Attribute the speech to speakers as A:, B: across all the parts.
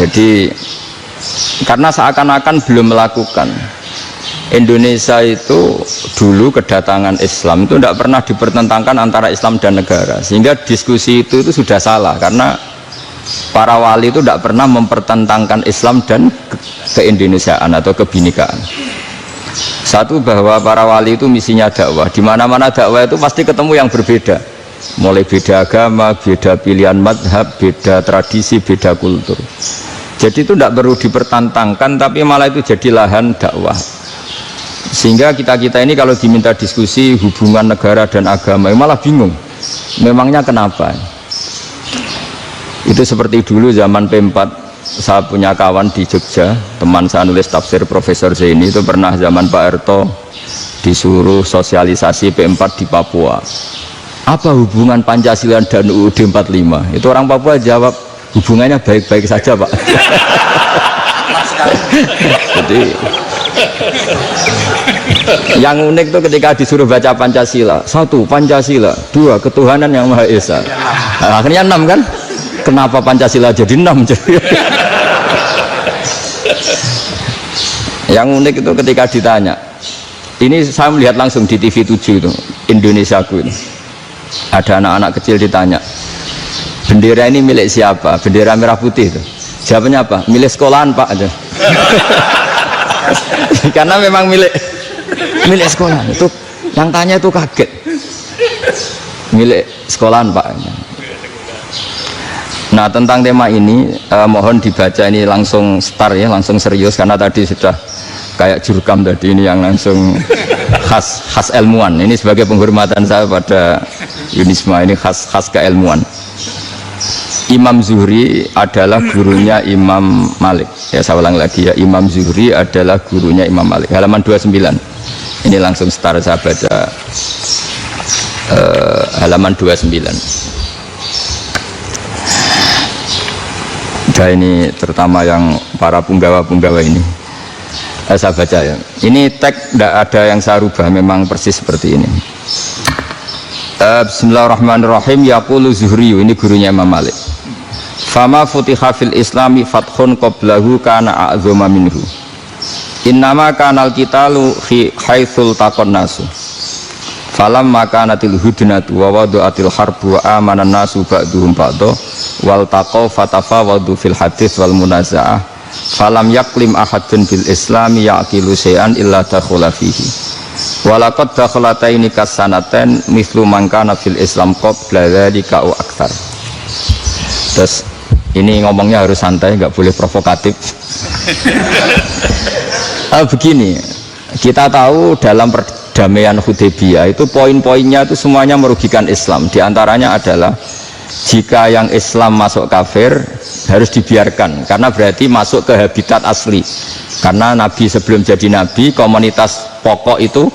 A: Jadi karena seakan-akan belum melakukan. Indonesia itu dulu kedatangan Islam itu tidak pernah dipertentangkan antara Islam dan negara, sehingga diskusi itu sudah salah karena para wali itu tidak pernah mempertentangkan Islam dan keindonesiaan atau kebinekaan. Satu, bahwa para wali itu misinya dakwah, di mana-mana dakwah itu pasti ketemu yang berbeda, mulai beda agama, beda pilihan madhab, beda tradisi, beda kultur. Jadi itu tidak perlu dipertentangkan, tapi malah itu jadi lahan dakwah. Sehingga kita ini kalau diminta diskusi hubungan negara dan agama malah bingung, memangnya kenapa? Itu seperti dulu zaman P4, saya punya kawan di Jogja, teman saya nulis tafsir Profesor Zaini, itu pernah zaman Pak Harto disuruh sosialisasi P4 di Papua. Apa hubungan Pancasila dan UUD 45? Itu orang Papua jawab, hubungannya baik-baik saja Pak. Jadi yang unik itu ketika disuruh baca Pancasila, 1 Pancasila, 2 ketuhanan yang Maha Esa. Nah, akhirnya 6 kan? Kenapa Pancasila jadi 6? Yang unik itu ketika ditanya, ini saya melihat langsung di TV 7 itu, Indonesiaku ini, ada anak-anak kecil ditanya, bendera ini milik siapa? Bendera merah putih itu. Jawabannya apa? Milik sekolahan Pak. Karena memang milik sekolahan. Itu yang tanya itu kaget. Milik sekolahan Pak. Nah, tentang tema ini mohon dibaca ini langsung start ya, langsung serius, karena tadi sudah kayak jurkam tadi, ini yang langsung khas ilmuwan. Ini sebagai penghormatan saya pada Yunisma, ini khas keilmuan. Imam Zuhri adalah gurunya Imam Malik. Ya, saya ulang lagi ya, Imam Zuhri adalah gurunya Imam Malik. Halaman 29. Ini langsung start saya baca halaman 29. Nah, ini terutama yang para punggawa-punggawa ini. Saya baca ya. Ini teks tidak ada yang saya rubah, memang persis seperti ini. Bismillahirrahmanirrahim. Yaqulu Zuhri, ini gurunya Imam Malik. Fama futiha fil islami fathun qablahu kana a'zama minhu. Innama kanal qitalu haitsul taqon nasu. Falam makanatil hudnatu wa wadu'atil harbu wa amanan nasu ba'duhum ba'du wal taqaw fatafawadu fil hadits wal munaza'ah. Falam yaklim ahadun bil islami yaqilu syai'an illa dakhula fihi. Walaqad dakhalataini kasanaten mithlu man kana fil islam qabla dzalika au aktsar. Terus ini ngomongnya harus santai, nggak boleh provokatif. Begini, kita tahu dalam perdamaian Hudaybiyah itu poin-poinnya itu semuanya merugikan Islam. Di antaranya adalah jika yang Islam masuk kafir harus dibiarkan, karena berarti masuk ke habitat asli. Karena Nabi sebelum jadi Nabi, komunitas pokok itu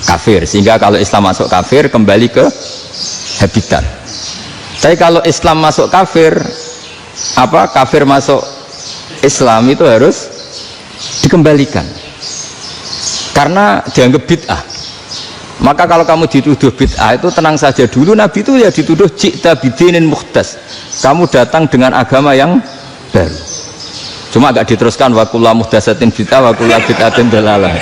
A: kafir, sehingga kalau Islam masuk kafir kembali ke habitat. Tapi kalau Islam masuk kafir, kafir masuk Islam itu harus dikembalikan karena dianggap bid'ah. Maka kalau kamu dituduh bid'ah itu tenang saja dulu, Nabi itu ya dituduh ji'ta bidinin muhdas, kamu datang dengan agama yang baru. Cuma agak diteruskan wa kullu muhdasatin bid'ah wa kullu bid'atin dalalah.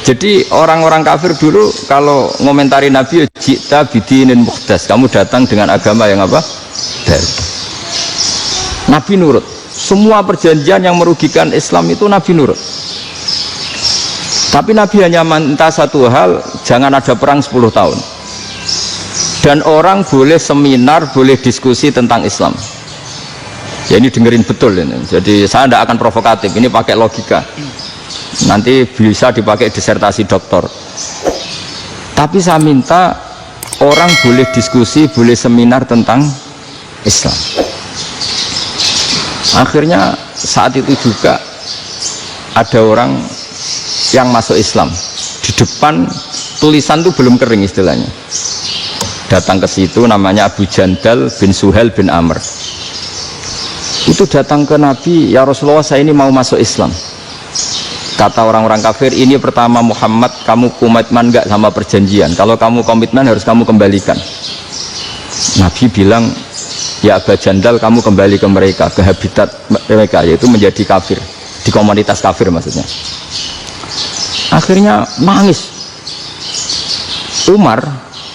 A: Jadi orang-orang kafir dulu kalau ngomentari Nabi, ji'ta bidinin muhdas, kamu datang dengan agama yang baru. Nabi nurut. Semua perjanjian yang merugikan Islam itu Nabi nurut. Tapi Nabi hanya minta satu hal, jangan ada perang 10 tahun. Dan orang boleh seminar, boleh diskusi tentang Islam. Ya, ini dengerin betul ini. Jadi saya tidak akan provokatif, ini pakai logika. Nanti bisa dipakai disertasi doktor. Tapi saya minta orang boleh diskusi, boleh seminar tentang Islam. Akhirnya saat itu juga ada orang yang masuk Islam. Di depan tulisan itu belum kering istilahnya. Datang ke situ, namanya Abu Jandal bin Suhail bin Amr. Itu datang ke Nabi, ya Rasulullah, saya ini mau masuk Islam. Kata orang-orang kafir, ini pertama Muhammad, kamu komitmen enggak sama perjanjian? Kalau kamu komitmen harus kamu kembalikan. Nabi bilang, ya Aba Jandal kamu kembali ke mereka, ke habitat mereka, yaitu menjadi kafir, di komunitas kafir maksudnya. Akhirnya nangis.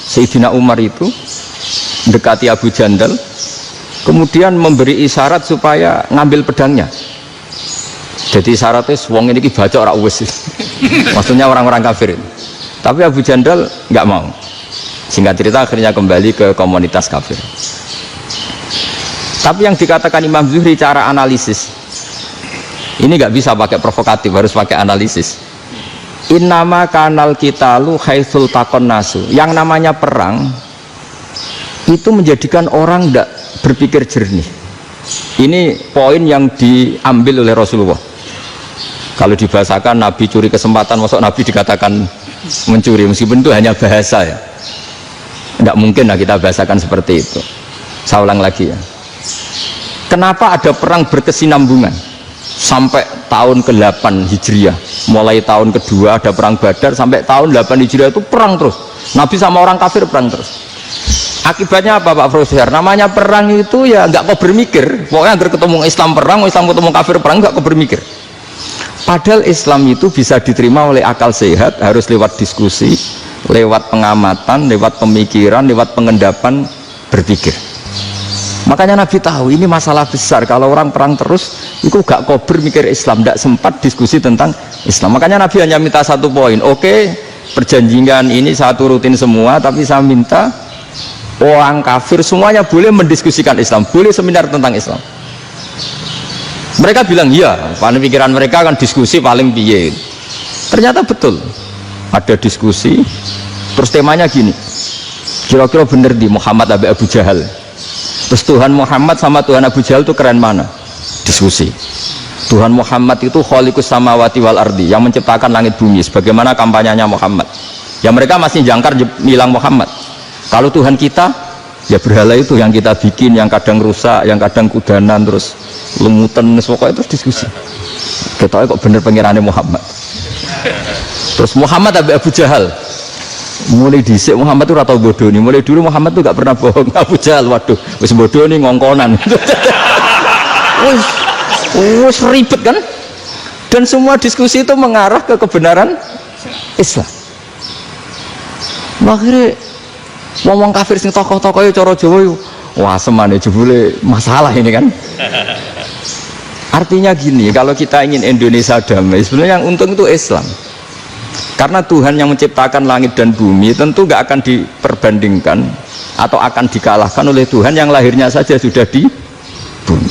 A: Sayyidina Umar itu mendekati Abu Jandal, kemudian memberi isyarat supaya ngambil pedangnya. Jadi isyaratnya wong ini baca ora wis. Maksudnya orang-orang kafir. Tapi Abu Jandal nggak mau. Singkat cerita akhirnya kembali ke komunitas kafir. Tapi yang dikatakan Imam Zuhri cara analisis ini nggak bisa pakai provokatif, harus pakai analisis. Innama kanal qitalu haitsul taqon nasu. Yang namanya perang itu menjadikan orang tidak berpikir jernih. Ini poin yang diambil oleh Rasulullah. Kalau dibahasakan Nabi curi kesempatan, masuk Nabi dikatakan mencuri, meskipun itu hanya bahasa ya. Tidak mungkin lah kita bahasakan seperti itu. Saya ulang lagi ya. Kenapa ada perang berkesinambungan sampai tahun ke-8 Hijriah? Mulai tahun kedua ada perang Badar sampai tahun 8 Hijriah itu perang terus. Nabi sama orang kafir perang terus. Akibatnya apa Pak Profesor? Namanya perang itu ya nggak kau bermikir. Pokoknya agar ketemu Islam perang, Islam ketemu kafir perang, nggak kau bermikir. Padahal Islam itu bisa diterima oleh akal sehat, harus lewat diskusi, lewat pengamatan, lewat pemikiran, lewat pengendapan berpikir. Makanya Nabi tahu ini masalah besar. Kalau orang perang terus, itu gak kober mikir Islam, tidak sempat diskusi tentang Islam. Makanya Nabi hanya minta satu poin. Oke, perjanjian ini satu rutin semua, tapi saya minta orang kafir semuanya boleh mendiskusikan Islam, boleh seminar tentang Islam. Mereka bilang iya, pada pikiran mereka kan diskusi paling piye. Ternyata betul, ada diskusi. Terus temanya gini, kira-kira bener di Muhammad Abi Abu Jahal. Terus Tuhan Muhammad sama Tuhan Abu Jahal itu keren mana? Diskusi. Tuhan Muhammad itu khaliqus samawati wal ardi, yang menciptakan langit bumi. Sebagaimana kampanyenya Muhammad. Ya mereka masih jangkar bilang Muhammad. Kalau Tuhan kita, ya berhala itu yang kita bikin, yang kadang rusak, yang kadang kudanan, terus lumutan, pokoknya terus diskusi. Kita kok bener pengirannya Muhammad. Terus Muhammad Abu Jahal, mulai dhisik Muhammad itu ratau bodoh nih. Mulai dulu Muhammad tuh gak pernah bohong. Abu Jahal, waduh, wis bodoh nih ngongkonan. Wis ribet kan? Dan semua diskusi itu mengarah ke kebenaran Islam. Akhirnya ngomong kafir sing tokoh-tokohnya coro Jawa yuk, wah semane jebule masalah ini kan. Artinya gini, kalau kita ingin Indonesia damai, sebenarnya yang untung itu Islam. Karena Tuhan yang menciptakan langit dan bumi tentu gak akan diperbandingkan atau akan dikalahkan oleh Tuhan yang lahirnya saja sudah di bumi.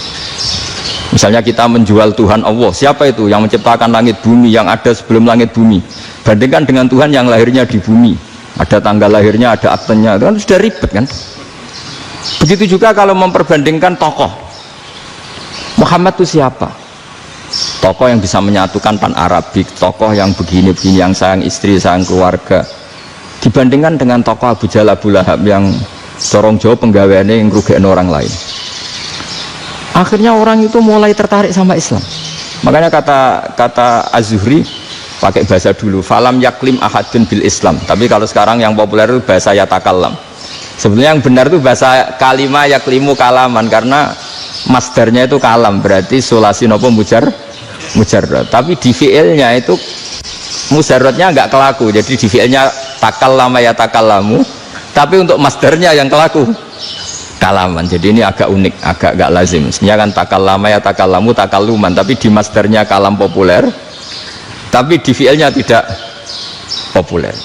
A: Misalnya kita menjual Tuhan Allah, siapa itu yang menciptakan langit bumi, yang ada sebelum langit bumi, bandingkan dengan Tuhan yang lahirnya di bumi, ada tanggal lahirnya, ada aktenya, itu kan sudah ribet kan. Begitu juga kalau memperbandingkan tokoh, Muhammad itu siapa? Tokoh yang bisa menyatukan pan Arabik, tokoh yang begini-begini, yang sayang istri, sayang keluarga, dibandingkan dengan tokoh Abu Jahal Abu Lahab yang corong jauh penggaweannya yang ngerugikan orang lain. Akhirnya orang itu mulai tertarik sama Islam. Makanya kata Az-Zuhri pakai bahasa dulu, falam yaklim ahadun bil Islam. Tapi kalau sekarang yang populer itu bahasa yatakallam. Sebenarnya yang benar itu bahasa kalimah yaklimu kalaman, karena masdarnya itu kalam, berarti sulasi nopo mujarrad. Tapi di fiilnya itu mujarradnya enggak kelaku. Jadi di fiilnya takallama yatakallamu, tapi untuk masdarnya yang kelaku kalaman. Jadi ini agak unik, agak enggak lazim. Mestinya kan takallama yatakallamu takalluman, tapi di masdarnya kalam populer, tapi di fiilnya tidak populer.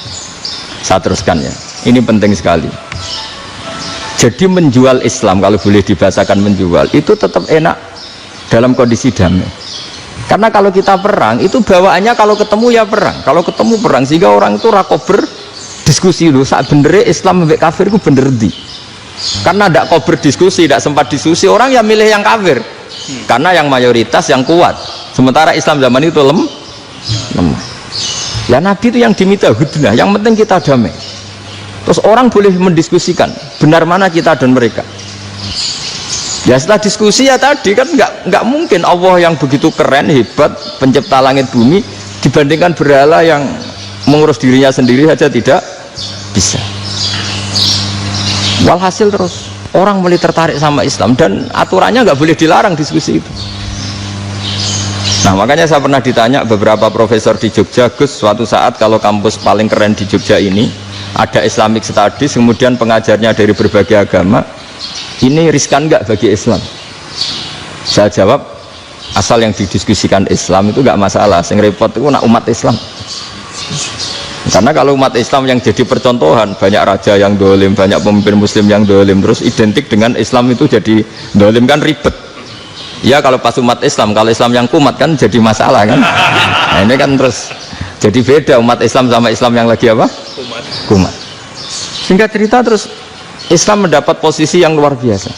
A: Saya teruskan ya, ini penting sekali. Jadi menjual Islam, kalau boleh dibahasakan menjual, itu tetap enak dalam kondisi damai. Karena kalau kita perang, itu bawaannya kalau ketemu ya perang, kalau ketemu perang, sehingga orang itu rakober diskusi dulu, saat benernya Islam sampai kafir itu bener di. Karena tidak kober diskusi, tidak sempat diskusi, orang yang milih yang kafir. Karena yang mayoritas yang kuat, sementara Islam zaman itu lemah. Ya Nabi itu yang diminta hudnah, yang penting kita damai. Terus orang boleh mendiskusikan benar mana kita dan mereka. Ya setelah diskusi ya tadi kan nggak mungkin Allah yang begitu keren hebat pencipta langit bumi dibandingkan berhala yang mengurus dirinya sendiri saja tidak bisa. Walhasil terus Orang mulai tertarik sama Islam dan aturannya nggak boleh dilarang diskusi itu. Nah makanya saya pernah ditanya beberapa profesor di Jogja, Gus, suatu saat kalau kampus paling keren di Jogja ini ada Islamic Studies, kemudian pengajarnya dari berbagai agama, ini riskan nggak bagi Islam? Saya jawab, asal yang didiskusikan Islam itu nggak masalah, yang repot itu nak umat Islam. Karena kalau umat Islam yang jadi percontohan, banyak raja yang dolim, banyak pemimpin muslim yang dolim, terus identik dengan Islam itu jadi dolim, kan ribet ya. Kalau pas umat Islam, kalau Islam yang kumat kan jadi masalah kan. Nah ini kan terus jadi beda umat Islam sama Islam yang lagi apa? Kumat. Sehingga cerita terus Islam mendapat posisi yang luar biasa.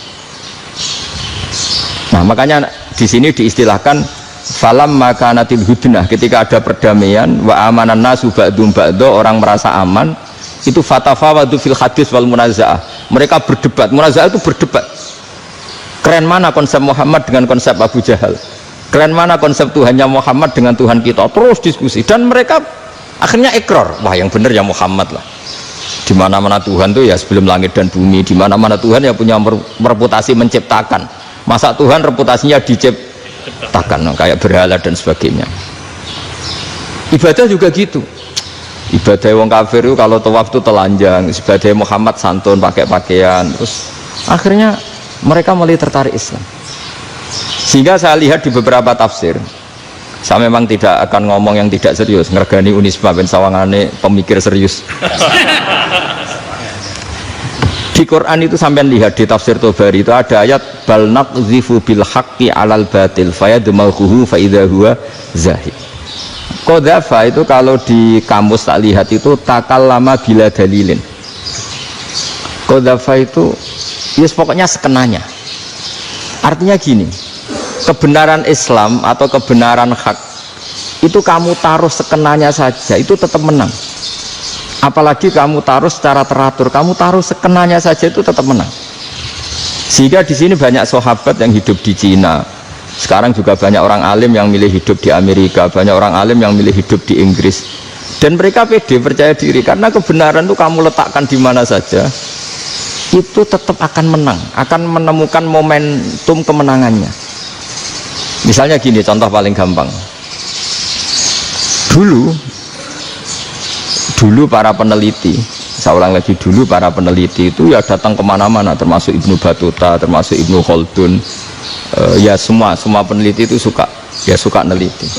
A: Nah makanya di sini diistilahkan falam makanatil hudnah, ketika ada perdamaian wa amanan nasu ba'dum ba'do, orang merasa aman, itu fatafawadu fil hadis wal munazaah, mereka berdebat. Munazaah itu berdebat, keren mana konsep Muhammad dengan konsep Abu Jahal, keren mana konsep Tuhannya Muhammad dengan Tuhan kita, terus diskusi. Dan mereka akhirnya ikrar, wah yang benar ya Muhammad lah, di mana-mana Tuhan tuh ya sebelum langit dan bumi, di mana-mana Tuhan ya punya reputasi menciptakan, masa Tuhan reputasinya diciptakan kayak berhala dan sebagainya. Ibadah juga gitu, ibadah wong kafir itu kalau tawaf itu telanjang, ibadah Muhammad santun pakai pakaian, terus akhirnya mereka mulai tertarik Islam. Sehingga saya lihat di beberapa tafsir, saya memang tidak akan ngomong yang tidak serius, ngergani Unisba ben sawangane pemikir serius. Di Quran itu sampai lihat di tafsir Tobari itu ada ayat bal naqzifu bil haqqi alal batil fayadmaghuhu fa idza huwa zahid. Qadzafa itu kalau di kamus tak lihat itu takallama bila dalilin. Qadzafa itu yes pokoknya sekenanya. Artinya gini, kebenaran Islam atau kebenaran hak itu kamu taruh sekenanya saja itu tetap menang. Apalagi kamu taruh secara teratur, kamu taruh sekenanya saja itu tetap menang. Sehingga di sini banyak sahabat yang hidup di Cina. Sekarang juga banyak orang alim yang milih hidup di Amerika, banyak orang alim yang milih hidup di Inggris. Dan mereka pede, percaya diri, karena kebenaran itu kamu letakkan di mana saja, itu tetap akan menang, akan menemukan momentum kemenangannya. Misalnya gini, contoh paling gampang. Dulu para peneliti, saya ulang lagi, dulu para peneliti itu ya datang kemana-mana, termasuk Ibnu Battuta, termasuk Ibnu Khaldun, ya semua peneliti itu suka neliti.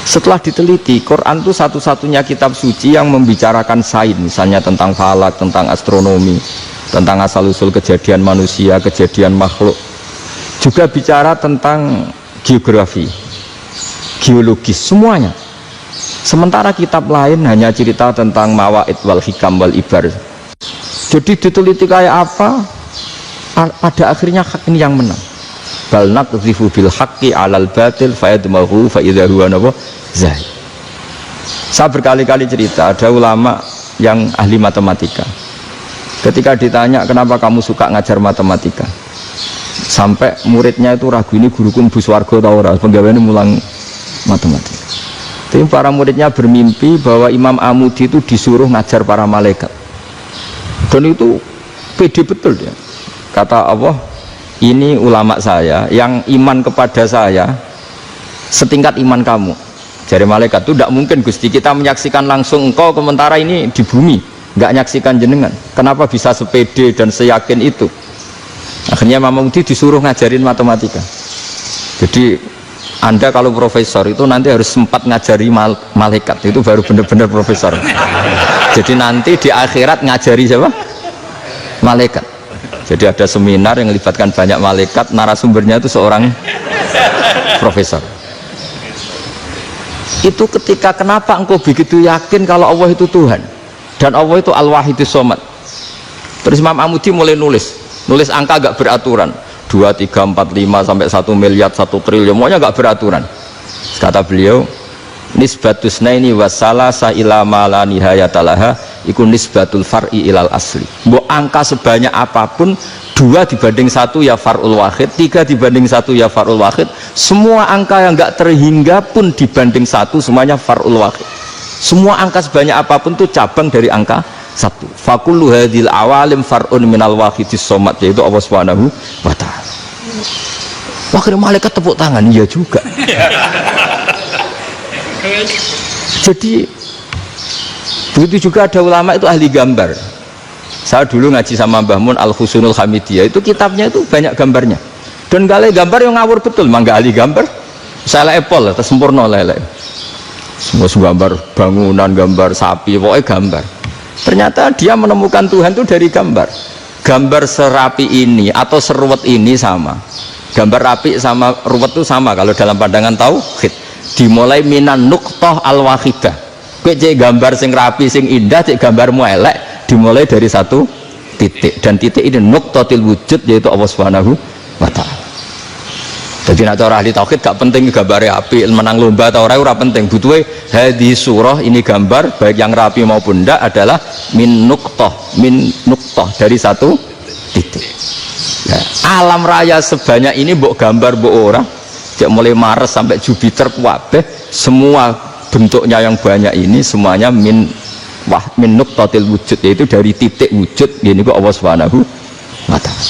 A: Setelah diteliti, Quran itu satu-satunya kitab suci yang membicarakan sains, misalnya tentang falak, tentang astronomi, tentang asal-usul kejadian manusia, kejadian makhluk, juga bicara tentang geografi, geologis, semuanya. Sementara kitab lain hanya cerita tentang mawaid wal hikam wal ibar. Jadi diteliti kayak apa, pada akhirnya hak ini yang menang. Bal naqzifu bil haqqi alal batil fayadmaghu fa idza huwa zahid. Saya berkali-kali cerita, ada ulama yang ahli matematika. Ketika ditanya kenapa kamu suka ngajar matematika, sampai muridnya itu ragu, ini guruku mlebu swarga ta ora, penggaweane mulang matematika. Tapi para muridnya bermimpi bahwa Imam Amudi itu disuruh ngajar para malaikat, dan itu pede betul dia. Kata Allah, ini ulama saya yang iman kepada saya setingkat iman kamu. Jadi malaikat itu tidak mungkin, Gusti, kita menyaksikan langsung engkau, sementara ini di bumi nggak nyaksikan jenengan, kenapa bisa sepede dan seyakin itu? Akhirnya Imam Amudi disuruh ngajarin matematika. Jadi Anda kalau profesor itu nanti harus sempat ngajari malaikat, itu baru benar-benar profesor. Jadi nanti di akhirat ngajari siapa? Malaikat. Jadi ada seminar yang melibatkan banyak malaikat, narasumbernya itu seorang profesor. Itu ketika kenapa engkau begitu yakin kalau Allah itu Tuhan dan Allah itu Al-Wahidus Shomad. Terus Imam Amudi mulai nulis angka gak beraturan, 2, 3, 4, 5 sampai 1 miliar, 1 triliun, semuanya gak beraturan. Kata beliau, nisbatus naini wasalasa ila ma la nihayatalaha iku nisbatul far'i ilal asli. Mbok angka sebanyak apapun, 2 dibanding 1 ya far'ul wahid, 3 dibanding 1 ya far'ul wahid, semua angka yang gak terhingga pun dibanding 1 semuanya far'ul wahid. Semua angka sebanyak apapun itu cabang dari angka satu. Fakullu hadhil awalim far'un minal wahidis somad, yaitu Allah Subhanahu wa ta'ala. Akhirnya malaikat tepuk tangan, iya juga. Jadi begitu juga ada ulama itu ahli gambar. Saya dulu ngaji sama Mbah Mun Al-Husunul Hamidiyah, itu kitabnya itu banyak gambarnya. Dan gale gambar yang ngawur betul, mangga ahli gambar. Saya Apple, terus sempurna lele. Semua gambar bangunan, gambar sapi, pokoknya gambar. Ternyata dia menemukan Tuhan itu dari gambar. Gambar serapi ini atau seruwet ini sama. Gambar rapi sama ruwet itu sama kalau dalam pandangan tauhid. Dimulai minan nuqtah al-wahidah. Kowe cek gambar sing rapi, sing indah, cek gambarmu elek, dimulai dari satu titik. Dan titik ini nuqtatil wujud, yaitu Allah Subhanahu wa ta'ala. Jadi nak cara ahli tauhid gak penting gambarnya api, menang lomba atau ora penting. Butuhe hadis surah ini gambar baik yang rapi maupun ndak adalah min nuqtah dari satu titik. Ya, alam raya sebanyak ini mbok gambar mbok ora, cek mulai Mars sampai Jupiter kabeh semua bentuknya yang banyak ini semuanya min nuqtatil wujud, yaitu dari titik wujud. Ini kok Allah Subhanahu wa ta'ala.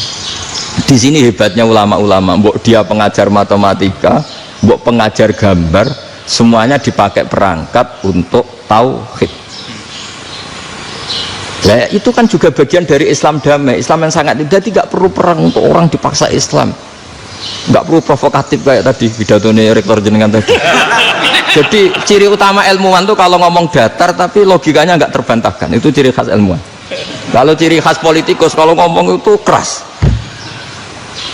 A: Di sini hebatnya ulama-ulama, mbok dia pengajar matematika, mbok pengajar gambar, semuanya dipakai perangkat untuk tauhid. Nah, itu kan juga bagian dari Islam damai, Islam yang sangat tidak perlu perang untuk orang dipaksa Islam, nggak perlu provokatif kayak tadi pidatonya rektor jenengan tadi. Jadi ciri utama ilmuwan tuh kalau ngomong datar tapi logikanya nggak terbantahkan, itu ciri khas ilmuwan. Kalau ciri khas politikus kalau ngomong itu keras,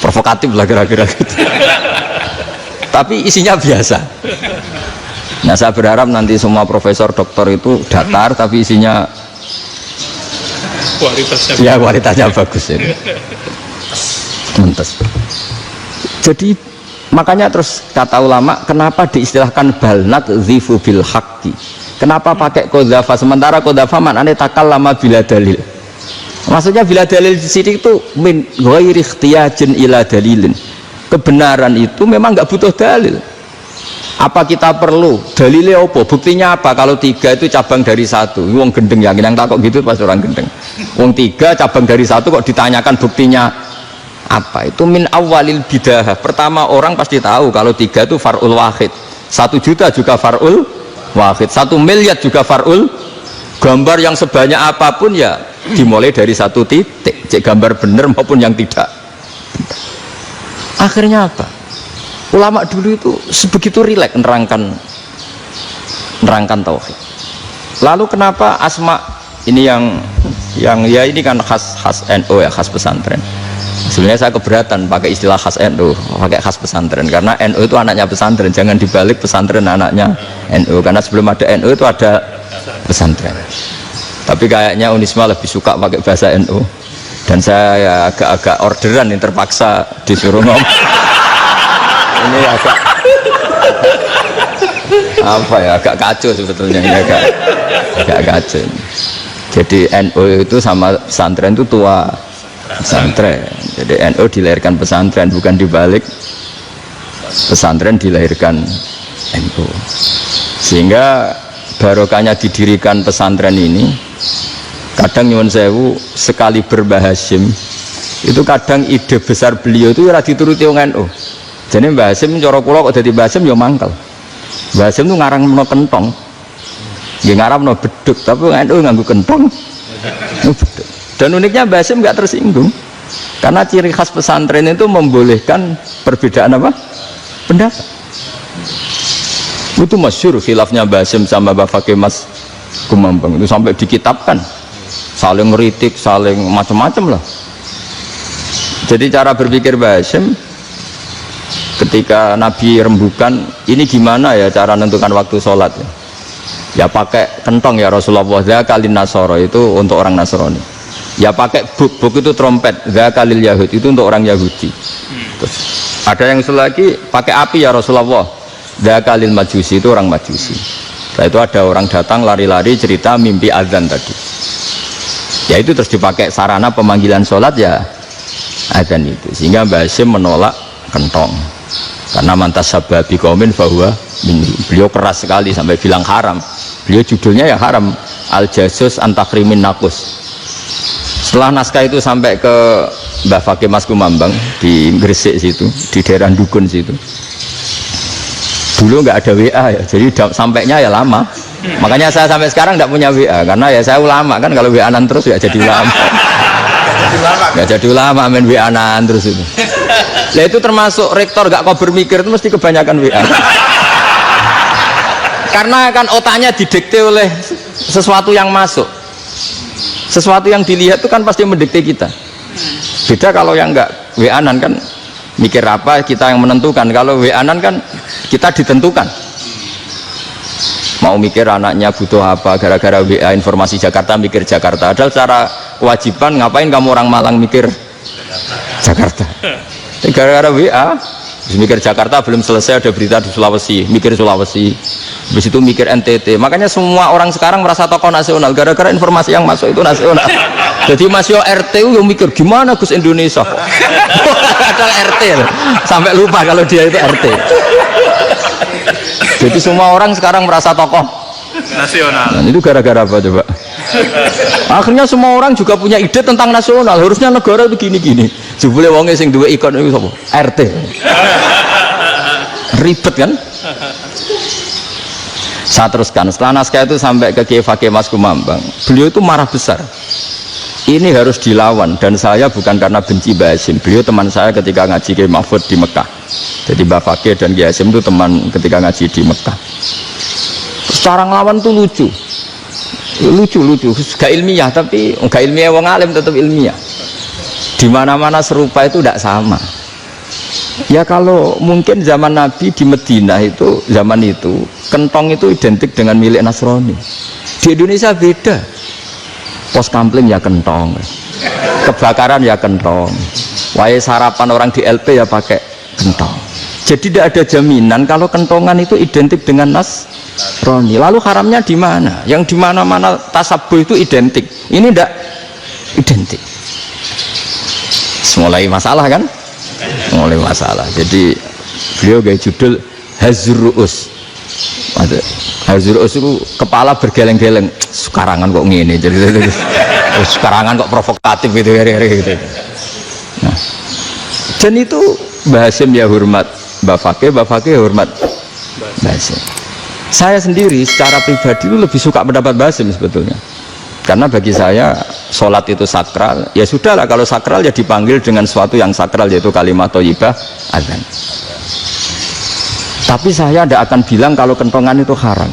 A: provokatif lah kira-kira gitu. Tapi isinya biasa. Nah, saya berharap nanti semua profesor doktor itu datar tapi isinya kualitasnya bagus ya. Mantap. Jadi makanya terus kata ulama, kenapa diistilahkan balnat zifu bil haqqi? Kenapa pakai qadzafa sementara qadzafa maknanya takallama bila dalil? Maksudnya bila dalil di sini itu min ghairi ikhtiyajin ila dalilin. Kebenaran itu memang nggak butuh dalil. Apa kita perlu dalilnya apa? Buktinya apa? Kalau tiga itu cabang dari satu. Wong gendeng yang takut gitu pasti orang gendeng. Wong tiga cabang dari satu kok ditanyakan buktinya apa? Itu min awalil bidah. Pertama orang pasti tahu kalau tiga itu far'ul wahid. 1 juta juga far'ul wahid. 1 miliar juga far'ul. Gambar yang sebanyak apapun ya dimulai dari satu titik, cek gambar bener maupun yang tidak. Akhirnya apa? Ulama dulu itu sebegitu rileks nerangkan tauhid. Lalu kenapa asma ini yang ya ini kan khas NU ya, khas pesantren. Sebenarnya saya keberatan pakai istilah khas NU, pakai khas pesantren karena NU itu anaknya pesantren, jangan dibalik pesantren anaknya NU, karena sebelum ada NU itu ada pesantren. Tapi kayaknya Unisma lebih suka pakai bahasa NU dan saya ya agak orderan yang terpaksa disuruh ngomong. Ini agak apa ya, agak kacau sebetulnya ini, agak kacau. Jadi NU itu sama pesantren itu tua pesantren. Jadi NU dilahirkan pesantren, bukan dibalik pesantren dilahirkan NU. Sehingga barokahnya didirikan pesantren ini, kadang nyuwun sewu sekali Mbah Hasyim itu kadang ide besar beliau itu ora dituruti wong NU. Jadi Mbah Hasyim cara kula kok dadi Mbah Hasyim ya mangkel. Mbah Hasyim itu ngarangno kentong. Nggih ngaramno beduk, tapi NU nganggo kentong. Beduk. Dan uniknya Mbah Hasyim enggak tersinggung. Karena ciri khas pesantren itu membolehkan perbedaan apa? Pendapat. Itu masyhur khilafnya Mbah Hasyim sama Mbah Fakih Mas Kumambang itu sampai dikitabkan, saling ngeritik, saling macam-macam lah. Jadi cara berpikir Mbah Hasyim ketika Nabi rembukan, ini gimana ya cara menentukan waktu sholat ya? Ya pakai kentong ya Rasulullah, zakalin nasoro itu untuk orang Nasrani. Ya pakai buk itu trompet, zakalil Yahud itu untuk orang Yahudi. Terus ada yang lagi pakai api ya Rasulullah, zakalil Majusi itu orang Majusi. Setelah itu ada orang datang lari-lari cerita mimpi azan tadi. Ya itu terus dipakai sarana pemanggilan sholat ya azan itu. Sehingga Mbah Hasyim menolak kentong. Karena mantas sababi qaumin fahuwa minhum. Beliau keras sekali sampai bilang haram. Beliau judulnya ya haram. Al-Jasus Antakrimin Nakus. Setelah naskah itu sampai ke Mbah Fakih Mas Kumambang di Gresik situ, di daerah Dukun situ. Dulu nggak ada WA ya, jadi sampainya ya lama. Makanya saya sampai sekarang nggak punya WA, karena ya saya ulama kan, kalau WA-an terus ya jadi ulama. Nggak jadi ulama, main WA-an terus itu. Nah itu termasuk rektor nggak kober mikir itu mesti kebanyakan WA. Karena kan otaknya didikte oleh sesuatu yang masuk. Sesuatu yang dilihat itu kan pasti mendikte kita. Beda kalau yang enggak WA-an kan mikir apa kita yang menentukan. Kalau WA-an kan kita ditentukan. Mau mikir anaknya butuh apa, gara-gara WA informasi Jakarta mikir Jakarta. Padahal secara kewajiban ngapain kamu orang Malang mikir Jakarta. Gara-gara WA mikir Jakarta belum selesai ada berita di Sulawesi, mikir Sulawesi. Habis itu mikir NTT. Makanya semua orang sekarang merasa tokoh nasional gara-gara informasi yang masuk itu nasional. Jadi masih RT yang mikir gimana Gus Indonesia. Ada RT loh. Sampai lupa kalau dia itu RT. Jadi semua orang sekarang merasa tokoh nasional. Dan itu gara-gara apa coba? Akhirnya semua orang juga punya ide tentang nasional. Harusnya negara itu gini-gini. Jebule wonge sing duwe ikon itu sapa? RT. Ribet kan? Saya teruskan, setelah naskah itu sampai ke Kiai Fakih Mas Kumambang, beliau itu marah besar. Ini harus dilawan, dan saya bukan karena benci Mbah Hasyim. Beliau teman saya ketika ngaji Kiai Mahfud di Mekah. Jadi Mbah Fakih dan Kiai Hasyim itu teman ketika ngaji di Mekah. Secara ngelawan tuh lucu, gak ilmiah, tapi gak ilmiah wong alim tetap ilmiah. Di mana-mana serupa itu tidak sama. Ya kalau mungkin zaman Nabi di Medina itu, zaman itu kentong itu identik dengan milik Nasrani. Di Indonesia beda. Pos kampling ya kentong, kebakaran ya kentong, wae sarapan orang di LP ya pakai kentong. Jadi tidak ada jaminan kalau kentongan itu identik dengan Nasrani. Lalu haramnya di mana? Yang di mana-mana tasabuh itu identik. Ini tidak identik. Mulai masalah kan? Mulai masalah. Jadi beliau gaya judul Hazruus. Hazruus itu kepala bergeleng-geleng. Sekarangan kok ngene. Jadi sekarangan kok provokatif gitu gitu. Nah, dan itu Mbah Hasyim ya hormat Mbah Fakih hormat Mbah Hasyim. Saya sendiri secara pribadi itu lebih suka pendapat Mbah Hasyim sebetulnya. Karena bagi saya sholat itu sakral, ya sudahlah kalau sakral ya dipanggil dengan sesuatu yang sakral yaitu kalimat thayyibah adzan. Tapi saya tidak akan bilang kalau kentongan itu haram.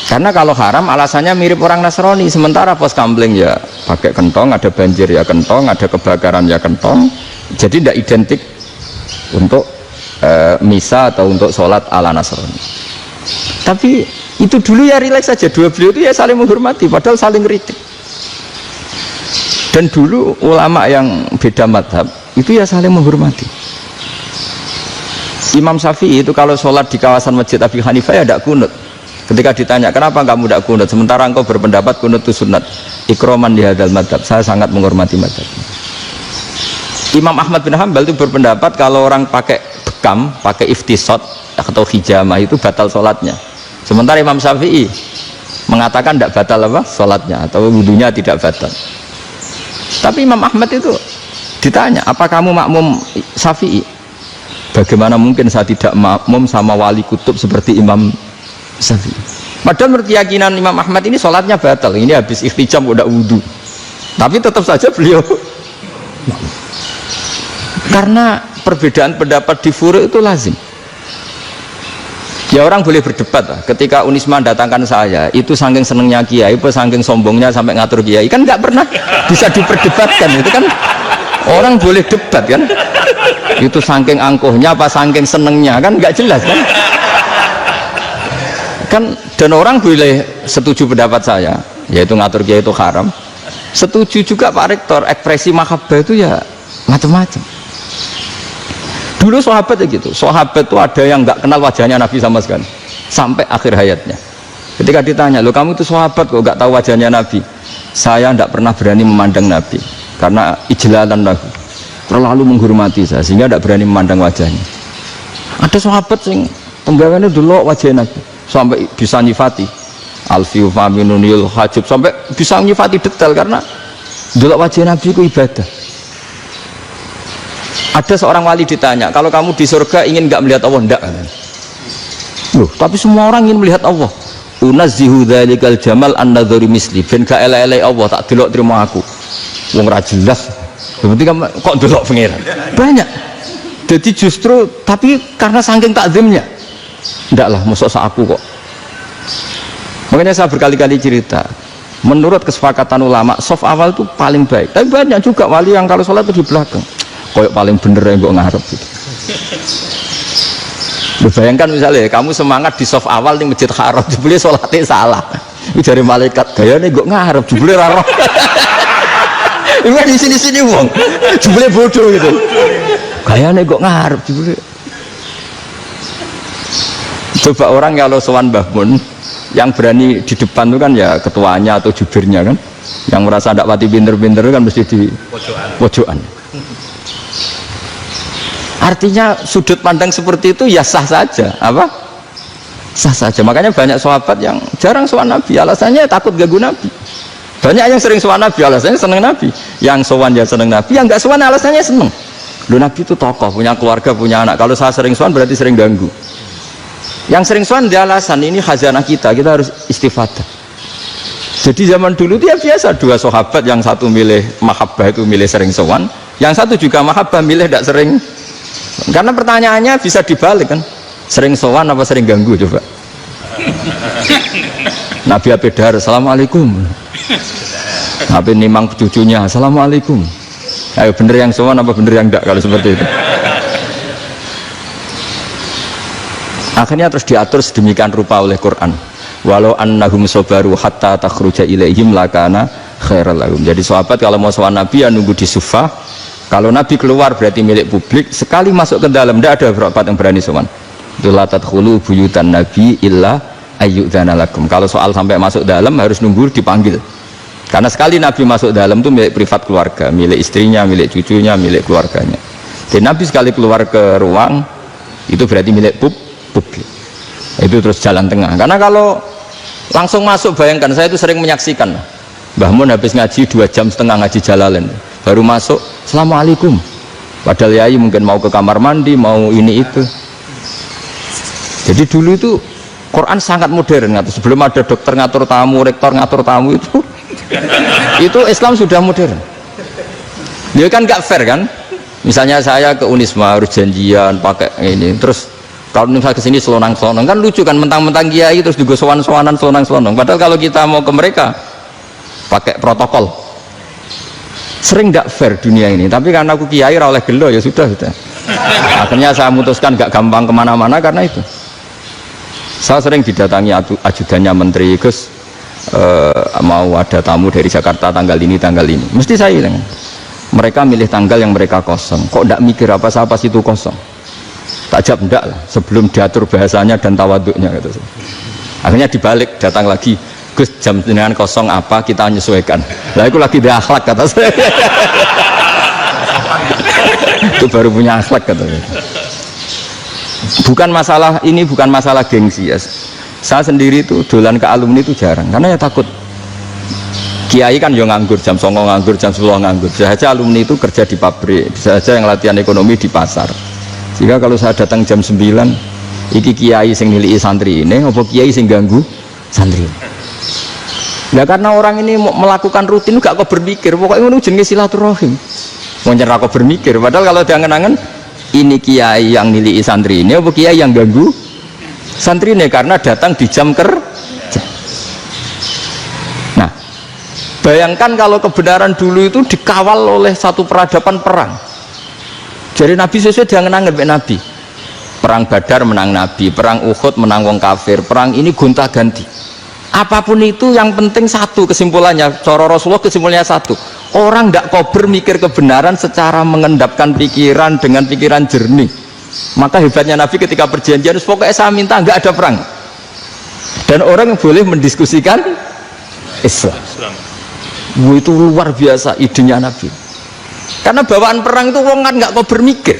A: Karena kalau haram alasannya mirip orang Nasrani. Sementara pos kampling ya pakai kentong, ada banjir ya kentong, ada kebakaran ya kentong. Jadi tidak identik untuk misa atau untuk sholat ala Nasrani. Tapi itu dulu ya rileks saja, dua beliau itu ya saling menghormati padahal saling kritik. Dan dulu ulama yang beda madhab itu ya saling menghormati. Imam Syafi'i itu kalau sholat di kawasan Masjid Abi Hanifah ya tidak kunut. Ketika ditanya kenapa kamu tidak kunut sementara engkau berpendapat kunut itu sunat, ikroman di hadal madhab, saya sangat menghormati madhab. Imam Ahmad bin Hanbal itu berpendapat kalau orang pakai bekam, pakai iftisot atau hijamah itu batal sholatnya. Sementara Imam Syafi'i mengatakan tidak batal apa sholatnya atau wudunya tidak batal. Tapi Imam Ahmad itu ditanya, apa kamu makmum Syafi'i? Bagaimana mungkin saya tidak makmum sama wali kutub seperti Imam Syafi'i? Padahal menurut keyakinan Imam Ahmad ini sholatnya batal. Ini habis ikhtijam udah wudu. Tapi tetap saja beliau karena perbedaan pendapat di furu' itu lazim. Ya orang boleh berdebat lah. Ketika Unisma datangkan saya, itu saking senengnya kiai, saking sombongnya sampai ngatur kiai, kan nggak pernah bisa diperdebatkan. Itu kan orang boleh debat kan? Itu saking angkuhnya apa saking senengnya kan nggak jelas kan? Kan dan orang boleh setuju pendapat saya, yaitu ngatur kiai itu haram. Setuju juga Pak Rektor, ekspresi mahabbah itu ya macam-macam. Dulu sahabat ya gitu, sahabat itu ada yang nggak kenal wajahnya Nabi sama sekali sampai akhir hayatnya. Ketika ditanya, lo kamu itu sahabat kok nggak tahu wajahnya Nabi? Saya tidak pernah berani memandang Nabi karena ijlalan lahu, terlalu menghormati saya sehingga tidak berani memandang wajahnya. Ada sahabat yang penggawaannya dulu wajah Nabi sampai bisa nyifati. Alfiu faminunil hajub, sampai bisa nyifati detail karena delok wajah Nabi itu ibadah. Ada seorang wali ditanya, kalau kamu di surga ingin nggak melihat Allah? Enggak. Loh, tapi semua orang ingin melihat Allah. Unazzihu dzalikal jamal an-nadhari misli, ben gak elek-elek Allah tak delok terima aku. Wong ra jelas. Berarti kok delok pengiran. Banyak. Jadi justru tapi karena saking takzimnya. Ndaklah mosok sak aku kok. Makanya saya berkali-kali cerita, menurut kesepakatan ulama soft awal itu paling baik. Tapi banyak juga wali yang kalau sholat itu di belakang. Koyok paling bener yang gue ngarep gitu. Bayangkan misalnya kamu semangat di soft awal di Masjid Haram, jebule sholatnya salah. Itu dari malaikat gayane gue ngarep, jebule ra roh. Iku di sini-sini wong. Jebule bodoh gitu. Gayane gue ngarep jebule. Coba orang kalau sowan Mbah Mun yang berani di depan itu kan ya ketuanya atau jubirnya kan. Yang merasa ndak pati pinter-pinter kan mesti di pojokan. Artinya sudut pandang seperti itu ya sah saja, apa? Sah saja. Makanya banyak sahabat yang jarang sowan Nabi, alasannya takut ganggu Nabi. Banyak yang sering sowan Nabi, alasannya seneng Nabi. Yang sowan ya seneng Nabi, yang enggak sowan alasannya seneng. Loh, Nabi itu tokoh, punya keluarga, punya anak. Kalau saya sering sowan berarti sering ganggu. Yang sering sowan dia alasan ini khazanah kita harus istifadah. Jadi zaman dulu dia biasa, dua sahabat yang satu milih mahabbah itu milih sering sowan, yang satu juga mahabbah milih tidak sering. Karena pertanyaannya bisa dibalik kan, sering sowan apa sering ganggu coba. Nabi Abedar, assalamualaikum. Nabi nimang cucunya, assalamualaikum. Ayo bener yang sowan apa bener yang enggak kalau seperti itu. Akhirnya terus diatur sedemikian rupa oleh Quran. Walau annahum sabaru hatta takhruja ilaihim lakana khairal lahum. Jadi sahabat kalau mau sowan Nabi ya nunggu di sufah. Kalau Nabi keluar berarti milik publik. Sekali masuk ke dalam tidak ada berapa yang berani sowan. La tadkhulu buyutan Nabi illa ayyudzana lakum. Kalau soal sampai masuk dalam harus nunggu dipanggil. Karena sekali Nabi masuk dalam itu milik privat keluarga, milik istrinya, milik cucunya, milik keluarganya. Jadi Nabi sekali keluar ke ruang itu berarti milik publik. Itu terus jalan tengah. Karena kalau langsung masuk, bayangkan saya itu sering menyaksikan Mbah Mun habis ngaji 2,5 jam ngaji Jalalain, baru masuk assalamualaikum, padahal yai mungkin mau ke kamar mandi, mau ini itu. Jadi dulu itu Quran sangat modern, sebelum ada dokter ngatur tamu, rektor ngatur tamu itu Islam sudah modern. Dia kan gak fair kan, misalnya saya ke Unisma harus janjian pakai ini, terus kalau misalnya kesini selonang-selonang kan lucu kan, mentang-mentang kiai terus juga sowan-sowanan selonang-selonang, padahal kalau kita mau ke mereka pakai protokol. Sering tidak fair dunia ini, tapi karena aku kiai oleh gelo ya sudah. Akhirnya saya memutuskan gak gampang kemana-mana karena itu. Saya sering didatangi ajudannya menteri, Gus mau ada tamu dari Jakarta tanggal ini, mesti saya bilang, mereka milih tanggal yang mereka kosong, kok tidak mikir apa situ kosong. Tak jawab enggak lah, sebelum diatur bahasanya dan tawaduknya gitu. Akhirnya dibalik, datang lagi, Gus jam dengan kosong apa kita menyesuaikan. Lah itu lagi dia akhlak kata saya. Itu baru punya akhlak kata saya. Bukan masalah ini, bukan masalah gengsi ya. Saya sendiri itu dolan ke alumni itu jarang karena ya takut. Kiai kan yo nganggur, jam 9 nganggur, jam 10 nganggur. Bisa saja alumni itu kerja di pabrik, bisa saja yang latihan ekonomi di pasar. Sehingga kalau saya datang jam 9, iki kiai sing nilai santri ini, apa kiai sing ganggu santri. Nah karena orang ini melakukan rutin gak kok berpikir, pokoknya ngono jenenge silaturahim. Mau nyerah kok berpikir, padahal kalau diangen-angen ini kiai yang nilai santri ini, apa kiai yang ganggu santri ini karena datang di jam kerja. Nah, bayangkan kalau kebenaran dulu itu dikawal oleh satu peradaban perang. Jadi Nabi sesuai diangen-angen Nabi. Perang Badar menang Nabi, perang Uhud menang wong kafir, perang ini gonta-ganti. Apapun itu yang penting satu kesimpulannya, cara Rasulullah kesimpulannya satu, orang tidak kober mikir kebenaran secara mengendapkan pikiran dengan pikiran jernih. Maka hebatnya Nabi ketika perjanjian, pokoknya saya minta nggak ada perang, dan orang yang boleh mendiskusikan Islam. Itu luar biasa idenya Nabi, karena bawaan perang itu orang kan nggak kober mikir.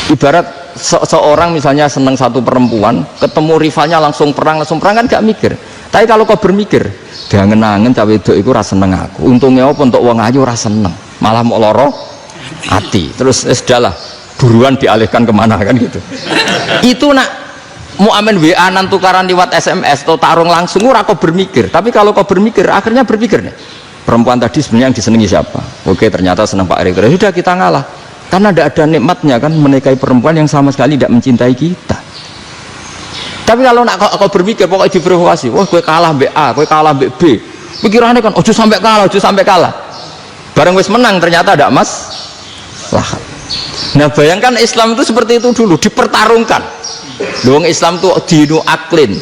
A: Ibarat seorang misalnya seneng satu perempuan, ketemu rivalnya langsung perang kan gak mikir. Tapi kalau kau bermikir, dia ngenangen cawe wedok iku ora seneng aku. Untungnya apa untuk wong ayu ora seneng, malah mau loro hati. Terus sudahlah, buruan dialihkan kemana kan gitu. Itu nak mau amen WA nan tukaran lewat SMS atau tarung langsung ora kau bermikir. Tapi kalau kau bermikir, akhirnya berpikir nih, perempuan tadi sebenarnya yang disenangi siapa? Oke, ternyata senang Pak Erik. Sudah kita ngalah. Karena tidak ada nikmatnya kan menikahi perempuan yang sama sekali tidak mencintai kita. Tapi kalau nak kau berpikir pokoknya diprovokasi, wah gue kalah mbak A, gue kalah mbak B, pikirannya kan ojo sampai kalah. Bareng wis menang ternyata ada lah. Nah bayangkan Islam itu seperti itu dulu, dipertarungkan. Doang Islam itu dinu aklin,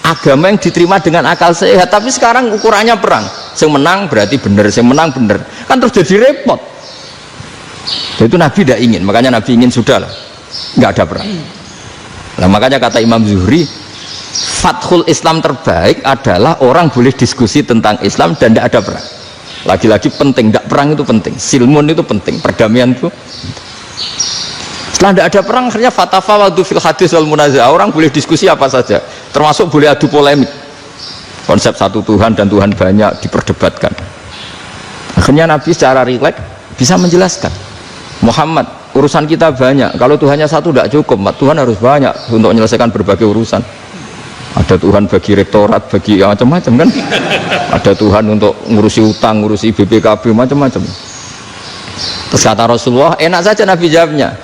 A: agama yang diterima dengan akal sehat. Tapi sekarang ukurannya perang, yang menang berarti benar, yang menang benar, kan terus jadi repot. Itu Nabi tidak ingin, makanya Nabi ingin sudah lah, nggak ada perang. Nah makanya kata Imam Zuhri, fathul Islam terbaik adalah orang boleh diskusi tentang Islam dan tidak ada perang. Lagi-lagi penting, tidak perang itu penting, silmun itu penting, perdamaian itu. Setelah tidak ada perang, akhirnya fatafawadu fil hadis wal munazah, orang boleh diskusi apa saja, termasuk boleh adu polemik. Konsep satu Tuhan dan Tuhan banyak diperdebatkan. Akhirnya Nabi secara rileks bisa menjelaskan, Muhammad, urusan kita banyak, kalau Tuhannya satu tidak cukup, Tuhan harus banyak untuk menyelesaikan berbagai urusan. Ada Tuhan bagi rektorat, bagi macam-macam kan, ada Tuhan untuk ngurusi utang, ngurusi BPKB, macam-macam. Terus kata Rasulullah, enak saja Nabi jawabnya,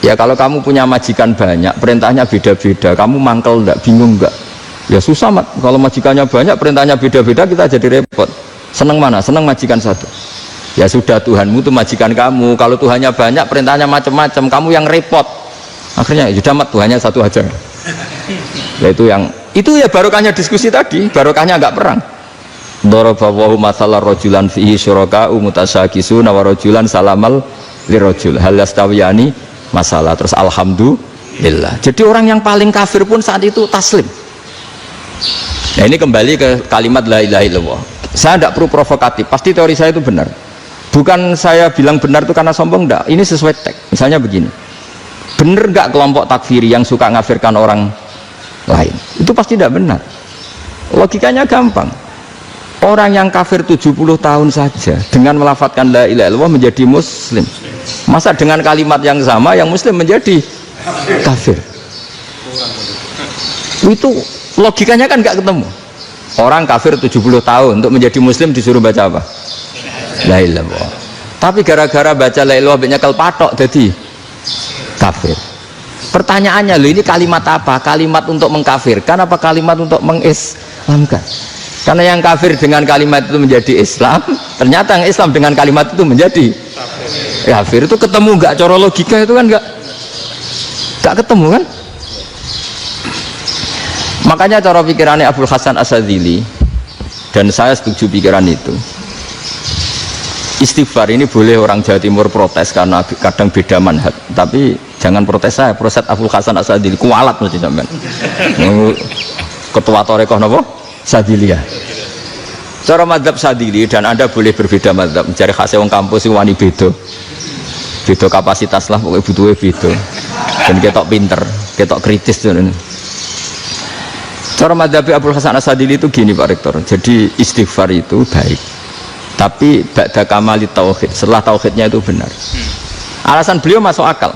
A: ya kalau kamu punya majikan banyak, perintahnya beda-beda, kamu mangkel enggak, bingung enggak? Ya susah mat, kalau majikannya banyak, perintahnya beda-beda, kita jadi repot. Seneng mana? Seneng majikan satu. Ya sudah, Tuhanmu itu majikan kamu, kalau Tuhannya banyak perintahnya macam-macam, kamu yang repot. Akhirnya sudah mat, Tuhannya satu aja. Ya itu ya barokahnya diskusi tadi, barokahnya enggak perang. Daraballahu mathalan rajulan fihi syuraka'u mutasyakisuna wa rajulan salamal lirajul hal yastawiyani masalah. Terus alhamdulillah. Jadi orang yang paling kafir pun saat itu taslim. Nah ini kembali ke kalimat la ilaha illallah. Saya tidak perlu provokatif, pasti teori saya itu benar. Bukan saya bilang benar itu karena sombong, enggak. Ini sesuai teks. Misalnya begini, benar enggak kelompok takfiri yang suka ngafirkan orang lain? Itu pasti tidak benar. Logikanya gampang. Orang yang kafir 70 tahun saja dengan melafadzkan la ilaha illallah menjadi muslim. Masa dengan kalimat yang sama yang muslim menjadi kafir? Itu logikanya kan enggak ketemu. Orang kafir 70 tahun untuk menjadi muslim disuruh baca apa? La ilaha illallah. Tapi gara-gara baca la ilaha illallah nyekel patok jadi kafir. Pertanyaannya, loh ini kalimat apa? Kalimat untuk mengkafirkan apa kalimat untuk mengislamkan? Karena yang kafir dengan kalimat itu menjadi Islam, ternyata yang Islam dengan kalimat itu menjadi kafir. Itu ketemu nggak? Cara logika itu kan nggak ketemu kan? Makanya cara pikirannya Abul Hasan Asyadzili, dan saya setuju pikiran itu. Istighfar ini boleh orang Jawa Timur protes karena kadang beda manhaj, tapi jangan protes saya, protes Abul Hasan Asyadzili, kualat mesti sampean. Ketua Torekoh napa? Sadiliyah. Cara madzhab Sadili, dan Anda boleh berbeda madzhab, mencari khasnya wong kampus itu wani beda kapasitas lah, pokoknya butuhnya beda, dan ketok pinter, ketok kritis tuh. Cara madzhab Abul Hasan Asyadzili itu gini Pak Rektor, jadi istighfar itu baik, tapi ba'da kamali tauhid, setelah tauhidnya itu benar. Alasan beliau masuk akal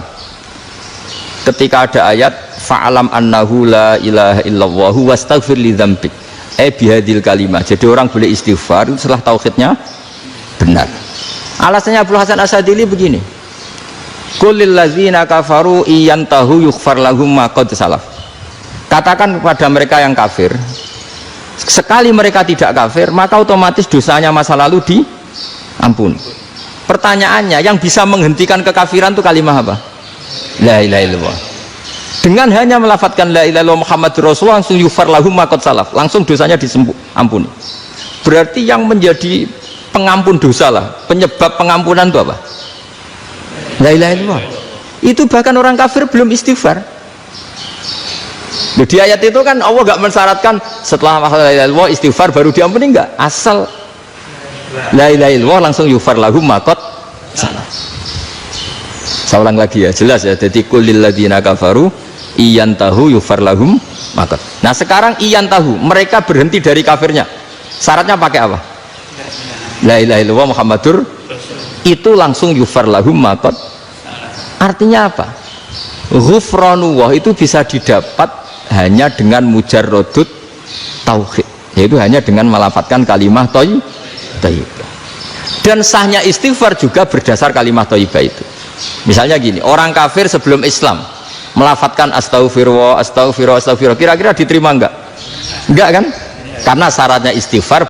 A: ketika ada ayat fa'alam annahu la ilaha illallah wastaghfir li dzambik bihadil kalimah. Jadi orang boleh istighfar setelah tauhidnya benar. Alasannya Abul Hasan Asyadzili begini, qulil ladzina kafaru iyantahu yughfar lahum ma qad salaf. Katakan kepada mereka yang kafir, sekali mereka tidak kafir maka otomatis dosanya masa lalu diampuni. Pertanyaannya, yang bisa menghentikan kekafiran itu kalimat apa? La ilaha illallah. Dengan hanya melafadzkan la ilaha illallah Muhammadur Rasulullah langsung yughfar lahum ma qad salaf, langsung dosanya diampuni. Berarti yang menjadi pengampun dosa lah, penyebab pengampunan itu apa? La ilaha illallah. Itu bahkan orang kafir belum istighfar. Di ayat itu kan Allah gak mensyaratkan setelah la ilaha illallah istighfar baru diampuni, enggak, asal la ilaha illallah langsung yughfar lahum ma qad salaf. Saya ulang lagi ya, jelas ya. Jadi kulil ladzina kafaru iyantahu yufar lahum maqad. Nah sekarang iyantahu, mereka berhenti dari kafirnya. Syaratnya pakai apa? La ilaha illallah Muhammadur, itu langsung yufar lahum maqad. Artinya apa? Ghufranullah itu bisa didapat hanya dengan mujarrodut tauhid, yaitu hanya dengan melafadzkan kalimah thayyibah. Dan sahnya istighfar juga berdasar kalimah thayyibah itu. Misalnya gini, orang kafir sebelum Islam melafadzkan astaghfirullah, astaghfirullah, astaghfirullah, kira-kira diterima enggak? Enggak kan? Karena syaratnya istighfar